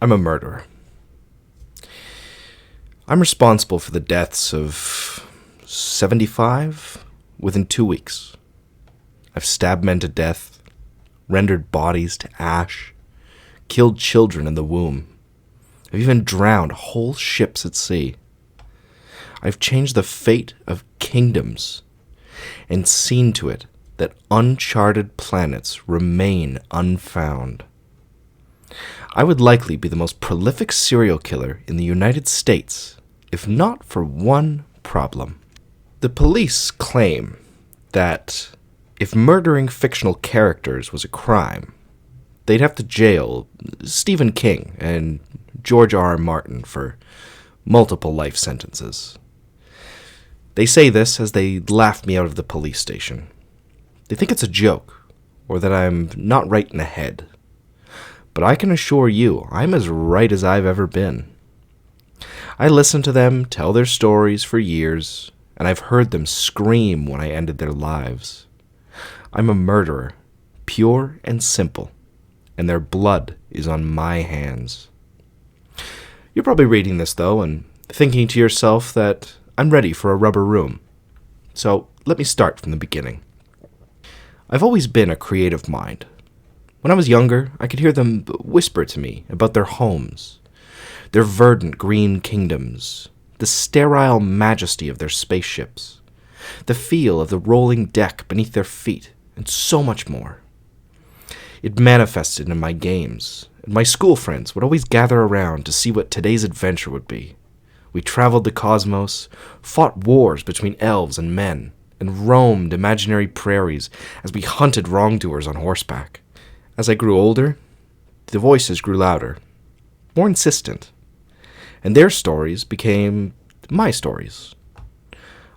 I'm a murderer. I'm responsible for the deaths of 75 within 2 weeks. I've stabbed men to death, rendered bodies to ash, killed children in the womb. I've even drowned whole ships at sea. I've changed the fate of kingdoms and seen to it that uncharted planets remain unfound. I would likely be the most prolific serial killer in the United States, if not for one problem. The police claim that if murdering fictional characters was a crime, they'd have to jail Stephen King and George R. R. Martin for multiple life sentences. They say this as they laugh me out of the police station. They think it's a joke, or that I'm not right in the head. But I can assure you, I'm as right as I've ever been. I listened to them tell their stories for years, and I've heard them scream when I ended their lives. I'm a murderer, pure and simple, and their blood is on my hands. You're probably reading this, though, and thinking to yourself that I'm ready for a rubber room. So let me start from the beginning. I've always been a creative mind. When I was younger, I could hear them whisper to me about their homes, their verdant green kingdoms, the sterile majesty of their spaceships, the feel of the rolling deck beneath their feet, and so much more. It manifested in my games, and my school friends would always gather around to see what today's adventure would be. We traveled the cosmos, fought wars between elves and men, and roamed imaginary prairies as we hunted wrongdoers on horseback. As I grew older, the voices grew louder, more insistent, and their stories became my stories.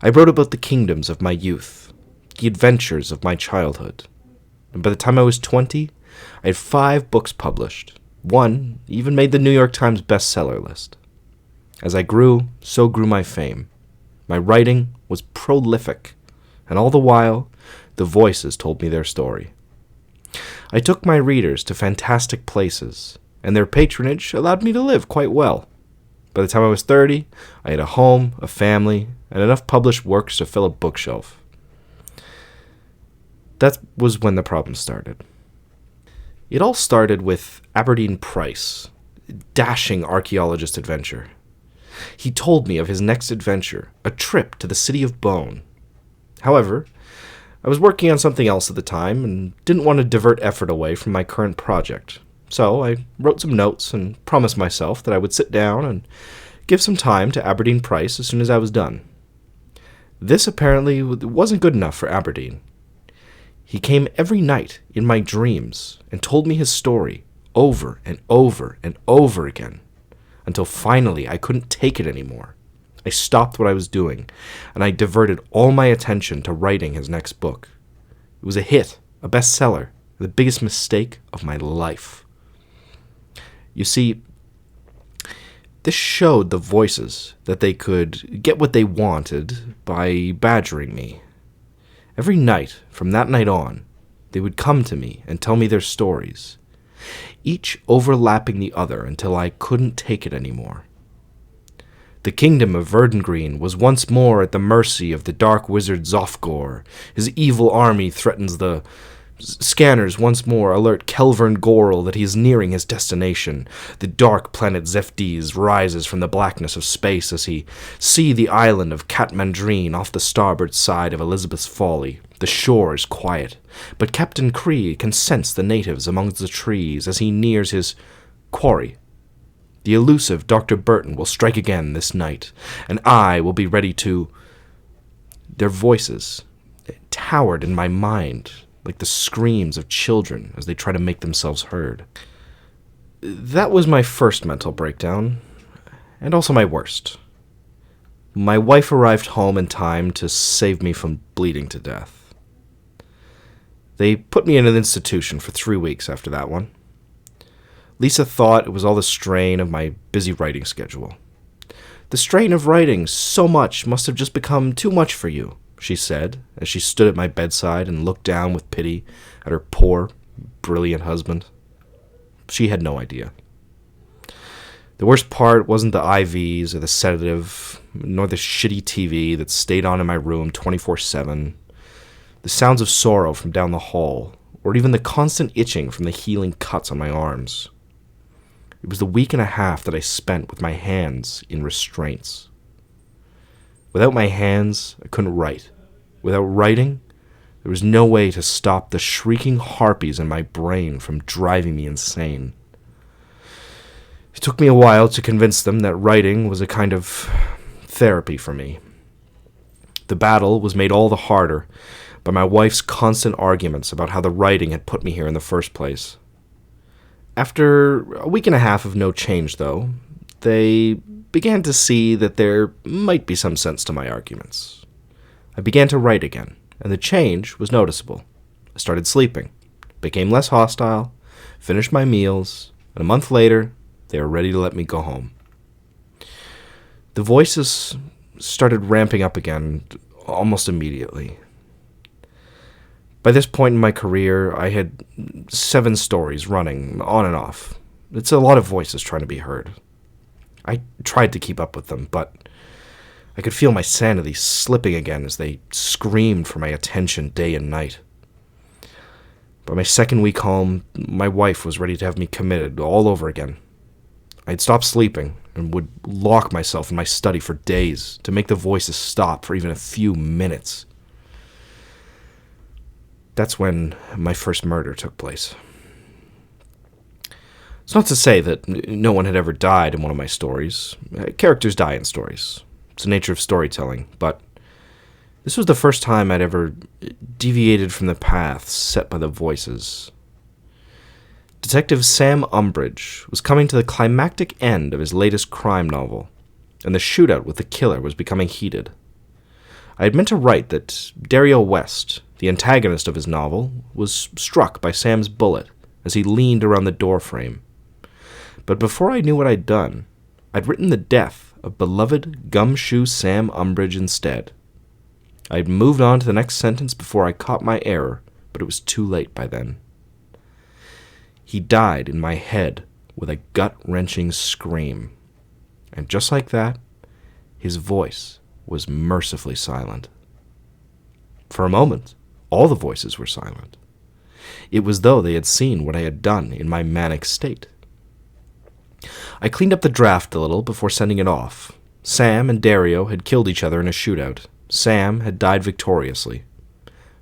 I wrote about the kingdoms of my youth, the adventures of my childhood, and by the time I was 20, I had 5 books published. One even made the New York Times bestseller list. As I grew, so grew my fame. My writing was prolific, and all the while, the voices told me their story. I took my readers to fantastic places, and their patronage allowed me to live quite well. By the time I was 30, I had a home, a family, and enough published works to fill a bookshelf. That was when the problem started. It all started with Aberdeen Price, dashing archaeologist adventure. He told me of his next adventure, a trip to the City of Bone. However, I was working on something else at the time and didn't want to divert effort away from my current project. So I wrote some notes and promised myself that I would sit down and give some time to Aberdeen Price as soon as I was done. This apparently wasn't good enough for Aberdeen. He came every night in my dreams and told me his story over and over and over again, until finally I couldn't take it anymore. I stopped what I was doing, and I diverted all my attention to writing his next book. It was a hit, a bestseller, the biggest mistake of my life. You see, this showed the voices that they could get what they wanted by badgering me. Every night, from that night on, they would come to me and tell me their stories, each overlapping the other until I couldn't take it anymore. The kingdom of Verdengreen was once more at the mercy of the dark wizard Zofgor. His evil army threatens the scanners once more alert Kelvern Gorel that he is nearing his destination. The dark planet Zefdiz rises from the blackness of space as he sees the island of Katmandreen off the starboard side of Elizabeth's Folly. The shore is quiet, but Captain Cree can sense the natives amongst the trees as he nears his quarry. The elusive Dr. Burton will strike again this night, and I will be ready to... Their voices towered in my mind like the screams of children as they try to make themselves heard. That was my first mental breakdown, and also my worst. My wife arrived home in time to save me from bleeding to death. They put me in an institution for 3 weeks after that one. Lisa thought it was all the strain of my busy writing schedule. The strain of writing so much must have just become too much for you, she said, as she stood at my bedside and looked down with pity at her poor, brilliant husband. She had no idea. The worst part wasn't the IVs or the sedative, nor the shitty TV that stayed on in my room 24/7, the sounds of sorrow from down the hall, or even the constant itching from the healing cuts on my arms. It was the week and a half that I spent with my hands in restraints. Without my hands, I couldn't write. Without writing, there was no way to stop the shrieking harpies in my brain from driving me insane. It took me a while to convince them that writing was a kind of therapy for me. The battle was made all the harder by my wife's constant arguments about how the writing had put me here in the first place. After a week and a half of no change, though, they began to see that there might be some sense to my arguments. I began to write again, and the change was noticeable. I started sleeping, became less hostile, finished my meals, and a month later, they were ready to let me go home. The voices started ramping up again almost immediately. By this point in my career, I had 7 stories running on and off. It's a lot of voices trying to be heard. I tried to keep up with them, but I could feel my sanity slipping again as they screamed for my attention day and night. By my second week home, my wife was ready to have me committed all over again. I had stopped sleeping and would lock myself in my study for days to make the voices stop for even a few minutes. That's when my first murder took place. It's not to say that no one had ever died in one of my stories. Characters die in stories. It's the nature of storytelling, but this was the first time I'd ever deviated from the path set by the voices. Detective Sam Umbridge was coming to the climactic end of his latest crime novel, and the shootout with the killer was becoming heated. I had meant to write that Dario West, the antagonist of his novel, was struck by Sam's bullet as he leaned around the doorframe. But before I knew what I'd done, I'd written the death of beloved gumshoe Sam Umbridge instead. I'd moved on to the next sentence before I caught my error, but it was too late by then. He died in my head with a gut-wrenching scream, and just like that, his voice was mercifully silent. For a moment, all the voices were silent. It was though they had seen what I had done in my manic state. I cleaned up the draft a little before sending it off. Sam and Dario had killed each other in a shootout. Sam had died victoriously.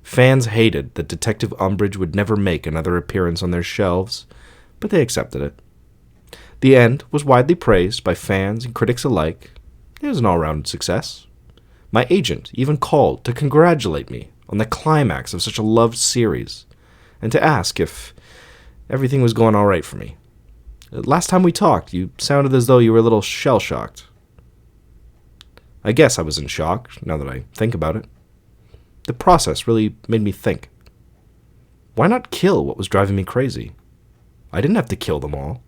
Fans hated that Detective Umbridge would never make another appearance on their shelves, but they accepted it. The end was widely praised by fans and critics alike. It was an all-round success. My agent even called to congratulate me on the climax of such a loved series, and to ask if everything was going all right for me. Last time we talked, you sounded as though you were a little shell-shocked. I guess I was in shock, now that I think about it. The process really made me think. Why not kill what was driving me crazy? I didn't have to kill them all.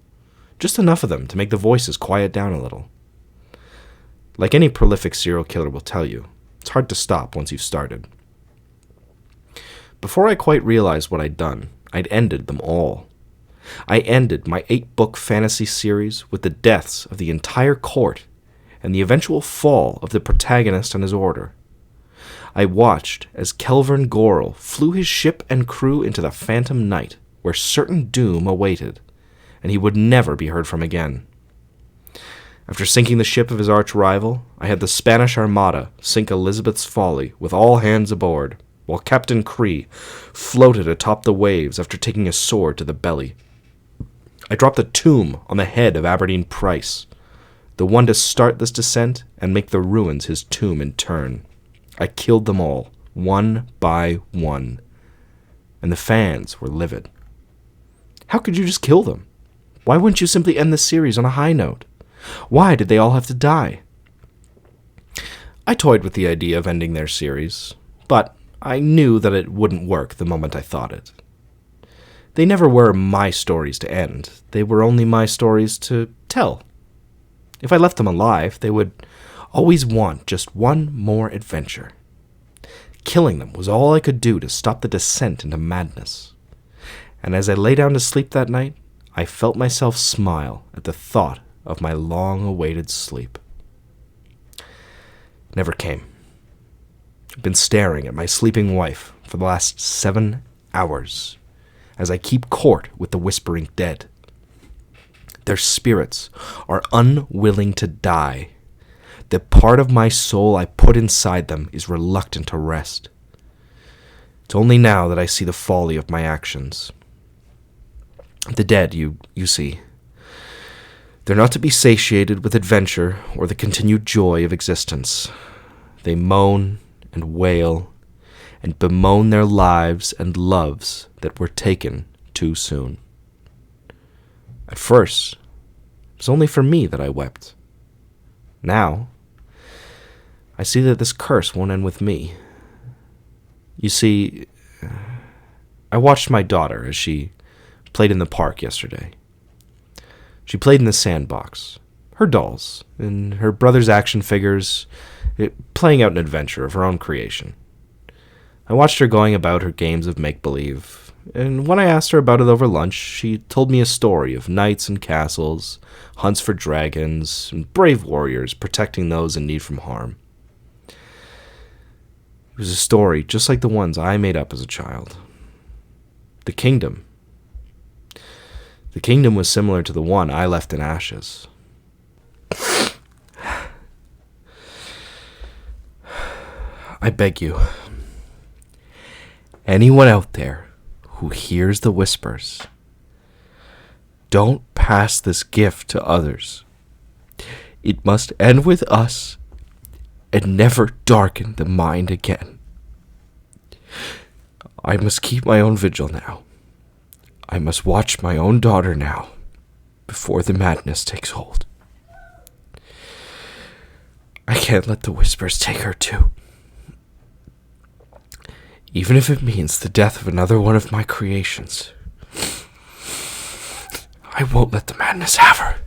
Just enough of them to make the voices quiet down a little. Like any prolific serial killer will tell you, it's hard to stop once you've started. Before I quite realized what I'd done, I'd ended them all. I ended my 8-book fantasy series with the deaths of the entire court and the eventual fall of the protagonist and his order. I watched as Kelvin Gorel flew his ship and crew into the phantom night, where certain doom awaited, and he would never be heard from again. After sinking the ship of his arch-rival, I had the Spanish Armada sink Elizabeth's Folly with all hands aboard, while Captain Cree floated atop the waves after taking a sword to the belly. I dropped the tomb on the head of Aberdeen Price, the one to start this descent and make the ruins his tomb in turn. I killed them all, one by one, and the fans were livid. How could you just kill them? Why wouldn't you simply end the series on a high note? Why did they all have to die? I toyed with the idea of ending their series, but I knew that it wouldn't work the moment I thought it. They never were my stories to end. They were only my stories to tell. If I left them alive, they would always want just one more adventure. Killing them was all I could do to stop the descent into madness. And as I lay down to sleep that night, I felt myself smile at the thought of my long-awaited sleep. It never came. I've been staring at my sleeping wife for the last 7 hours as I keep court with the whispering dead. Their spirits are unwilling to die. The part of my soul I put inside them is reluctant to rest. It's only now that I see the folly of my actions. The dead, you see, they're not to be satiated with adventure or the continued joy of existence. They moan and wail and bemoan their lives and loves that were taken too soon. At first, it was only for me that I wept. Now, I see that this curse won't end with me. You see, I watched my daughter as she played in the park yesterday. She played in the sandbox, her dolls, and her brother's action figures, playing out an adventure of her own creation. I watched her going about her games of make-believe, and when I asked her about it over lunch, she told me a story of knights and castles, hunts for dragons, and brave warriors protecting those in need from harm. It was a story just like the ones I made up as a child. The kingdom was similar to the one I left in ashes. I beg you, anyone out there who hears the whispers, don't pass this gift to others. It must end with us and never darken the mind again. I must keep my own vigil now. I must watch my own daughter now, before the madness takes hold. I can't let the whispers take her too. Even if it means the death of another one of my creations, I won't let the madness have her.